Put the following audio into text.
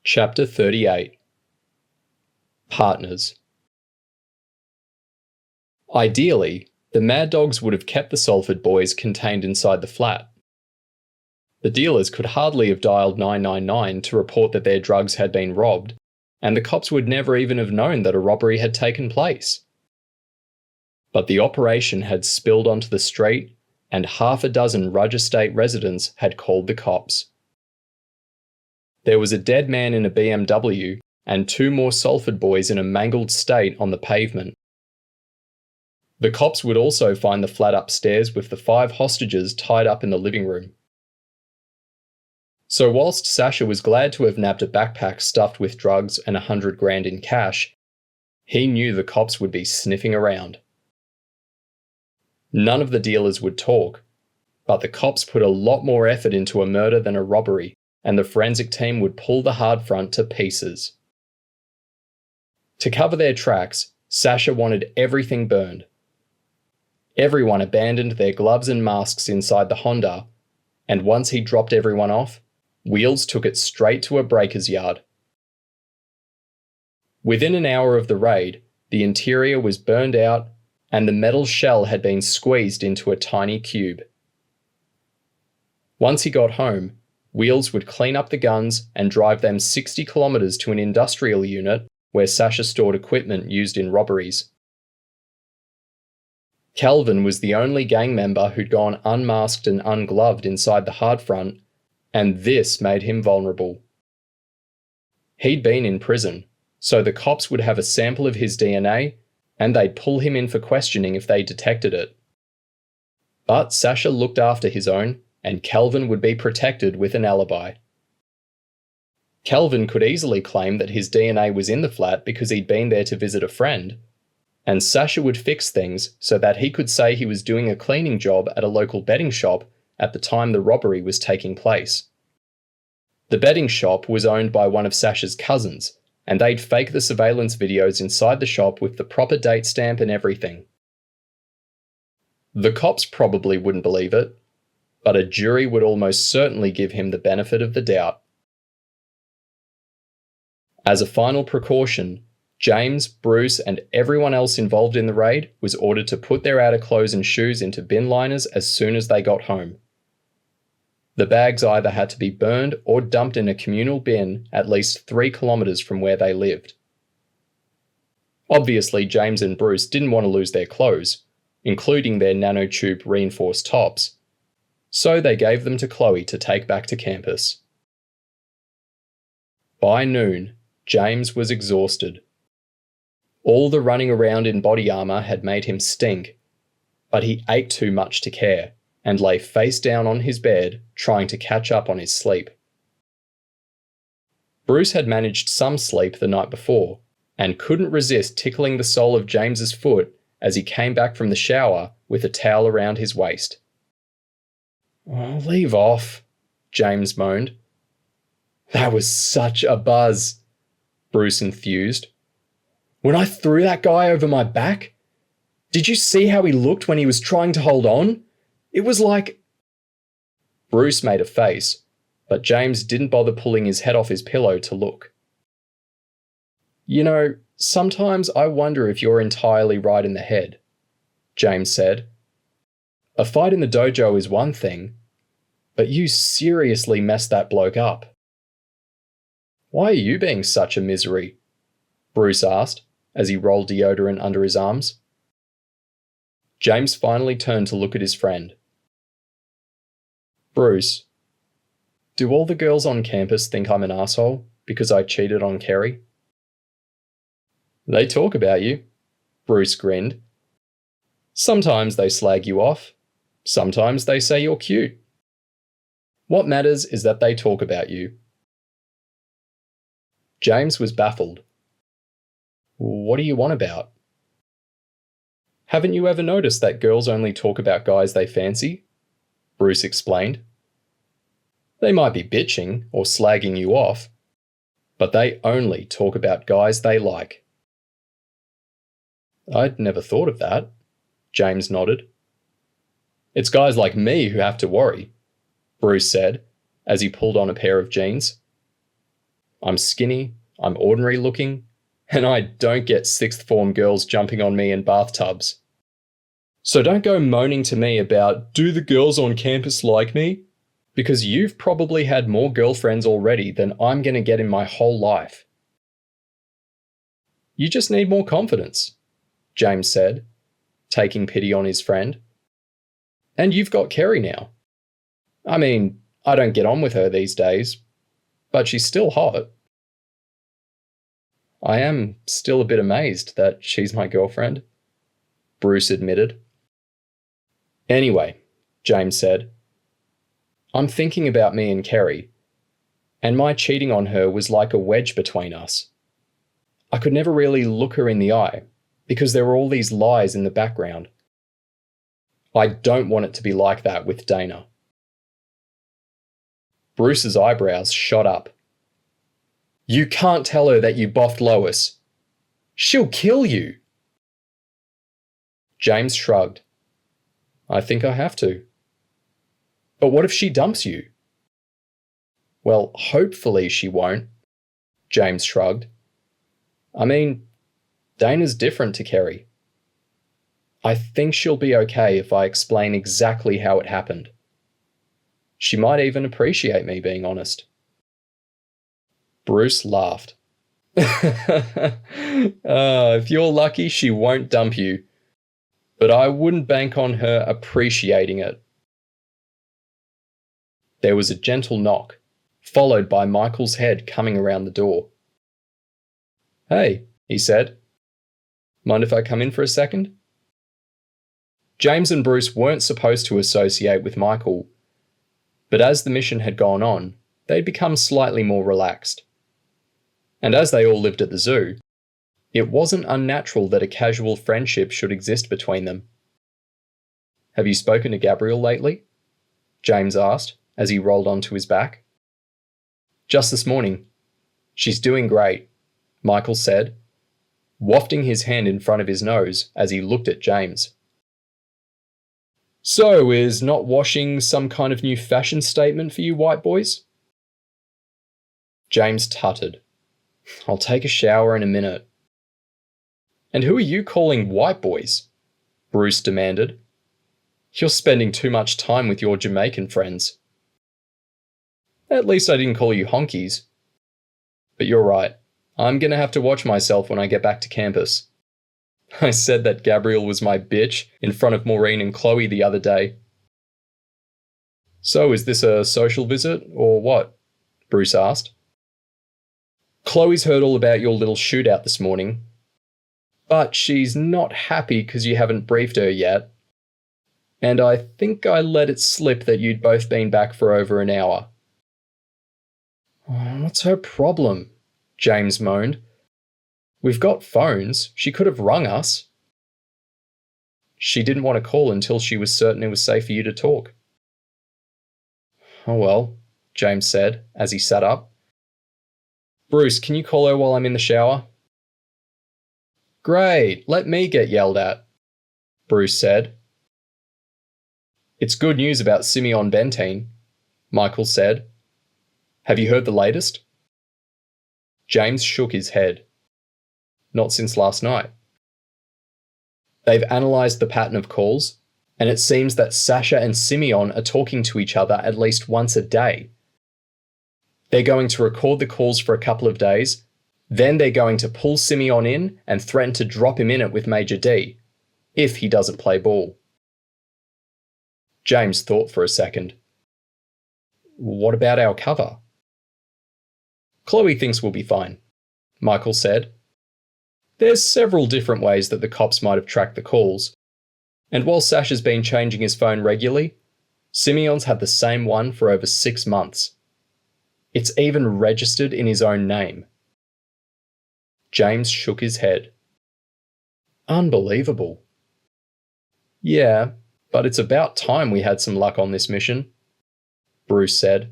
Chapter 38. Partners. Ideally, the Mad Dogs would have kept the Salford boys contained inside the flat. The dealers could hardly have dialed 999 to report that their drugs had been robbed, and the cops would never even have known that a robbery had taken place. But the operation had spilled onto the street, and half a dozen Rudge Estate residents had called the cops. There was a dead man in a BMW and two more Salford boys in a mangled state on the pavement. The cops would also find the flat upstairs with the 5 hostages tied up in the living room. So whilst Sasha was glad to have nabbed a backpack stuffed with drugs and $100 grand in cash, he knew the cops would be sniffing around. None of the dealers would talk, but the cops put a lot more effort into a murder than a robbery, and the forensic team would pull the hard front to pieces. To cover their tracks, Sasha wanted everything burned. Everyone abandoned their gloves and masks inside the Honda, and once he dropped everyone off, Wheels took it straight to a breaker's yard. Within an hour of the raid, the interior was burned out and the metal shell had been squeezed into a tiny cube. Once he got home, Wheels would clean up the guns and drive them 60 kilometres to an industrial unit where Sasha stored equipment used in robberies. Calvin was the only gang member who'd gone unmasked and ungloved inside the hard front, and this made him vulnerable. He'd been in prison, so the cops would have a sample of his DNA, and they'd pull him in for questioning if they detected it. But Sasha looked after his own, and Calvin would be protected with an alibi. Calvin could easily claim that his DNA was in the flat because he'd been there to visit a friend, and Sasha would fix things so that he could say he was doing a cleaning job at a local betting shop at the time the robbery was taking place. The betting shop was owned by one of Sasha's cousins, and they'd fake the surveillance videos inside the shop with the proper date stamp and everything. The cops probably wouldn't believe it, but a jury would almost certainly give him the benefit of the doubt. As a final precaution, James, Bruce, and everyone else involved in the raid was ordered to put their outer clothes and shoes into bin liners as soon as they got home. The bags either had to be burned or dumped in a communal bin at least 3 kilometres from where they lived. Obviously, James and Bruce didn't want to lose their clothes, including their nanotube reinforced tops, so they gave them to Chloe to take back to campus. By noon, James was exhausted. All the running around in body armour had made him stink, but he ate too much to care and lay face down on his bed trying to catch up on his sleep. Bruce had managed some sleep the night before and couldn't resist tickling the sole of James's foot as he came back from the shower with a towel around his waist. "Oh, leave off," James moaned. "That was such a buzz," Bruce enthused. "When I threw that guy over my back, did you see how he looked when he was trying to hold on? It was like..." Bruce made a face, but James didn't bother pulling his head off his pillow to look. "You know, sometimes I wonder if you're entirely right in the head," James said. "A fight in the dojo is one thing, but you seriously messed that bloke up." "Why are you being such a misery?" Bruce asked as he rolled deodorant under his arms. James finally turned to look at his friend. "Bruce, do all the girls on campus think I'm an asshole because I cheated on Kerry?" "They talk about you," Bruce grinned. "Sometimes they slag you off. Sometimes they say you're cute. What matters is that they talk about you." James was baffled. "What do you want about?" "Haven't you ever noticed that girls only talk about guys they fancy?" Bruce explained. "They might be bitching or slagging you off, but they only talk about guys they like." "I'd never thought of that," James nodded. "It's guys like me who have to worry," Bruce said as he pulled on a pair of jeans. I'm skinny, I'm ordinary looking, and I don't get sixth form girls jumping on me in bathtubs. So don't go moaning to me about, do the girls on campus like me? Because you've probably had more girlfriends already than I'm going to get in my whole life. You just need more confidence, James said, taking pity on his friend. And you've got Kerry now. I mean, I don't get on with her these days, but she's still hot. I am still a bit amazed that she's my girlfriend, Bruce admitted. Anyway, James said, I'm thinking about me and Kerry, and my cheating on her was like a wedge between us. I could never really look her in the eye because there were all these lies in the background. I don't want it to be like that with Dana. Bruce's eyebrows shot up. You can't tell her that you boffed Lois. She'll kill you. James shrugged. I think I have to. But what if she dumps you? Well, hopefully she won't, James shrugged. I mean, Dana's different to Kerry. I think she'll be okay if I explain exactly how it happened. She might even appreciate me being honest. Bruce laughed. If you're lucky, she won't dump you. But I wouldn't bank on her appreciating it. There was a gentle knock, followed by Michael's head coming around the door. Hey, he said. Mind if I come in for a second? James and Bruce weren't supposed to associate with Michael, but as the mission had gone on, they'd become slightly more relaxed. And as they all lived at the zoo, it wasn't unnatural that a casual friendship should exist between them. Have you spoken to Gabrielle lately? James asked as he rolled onto his back. Just this morning. She's doing great, Michael said, wafting his hand in front of his nose as he looked at James. So, is not washing some kind of new fashion statement for you white boys? James tutted. I'll take a shower in a minute. And who are you calling white boys? Bruce demanded. You're spending too much time with your Jamaican friends. At least I didn't call you honkies. But you're right. I'm going to have to watch myself when I get back to campus. I said that Gabrielle was my bitch in front of Maureen and Chloe the other day. So is this a social visit, or what? Bruce asked. Chloe's heard all about your little shootout this morning, but she's not happy because you haven't briefed her yet. And I think I let it slip that you'd both been back for over an hour. Oh, what's her problem? James moaned. We've got phones. She could have rung us. She didn't want to call until she was certain it was safe for you to talk. Oh well, James said as he sat up. Bruce, can you call her while I'm in the shower? Great, let me get yelled at, Bruce said. It's good news about Simeon Benteen, Michael said. Have you heard the latest? James shook his head. Not since last night. They've analysed the pattern of calls, and it seems that Sasha and Simeon are talking to each other at least once a day. They're going to record the calls for a couple of days, then they're going to pull Simeon in and threaten to drop him in it with Major D, if he doesn't play ball. James thought for a second. What about our cover? Chloe thinks we'll be fine, Michael said. There's several different ways that the cops might have tracked the calls, and while Sasha's been changing his phone regularly, Simeon's had the same one for over 6 months. It's even registered in his own name. James shook his head. Unbelievable. Yeah, but it's about time we had some luck on this mission, Bruce said.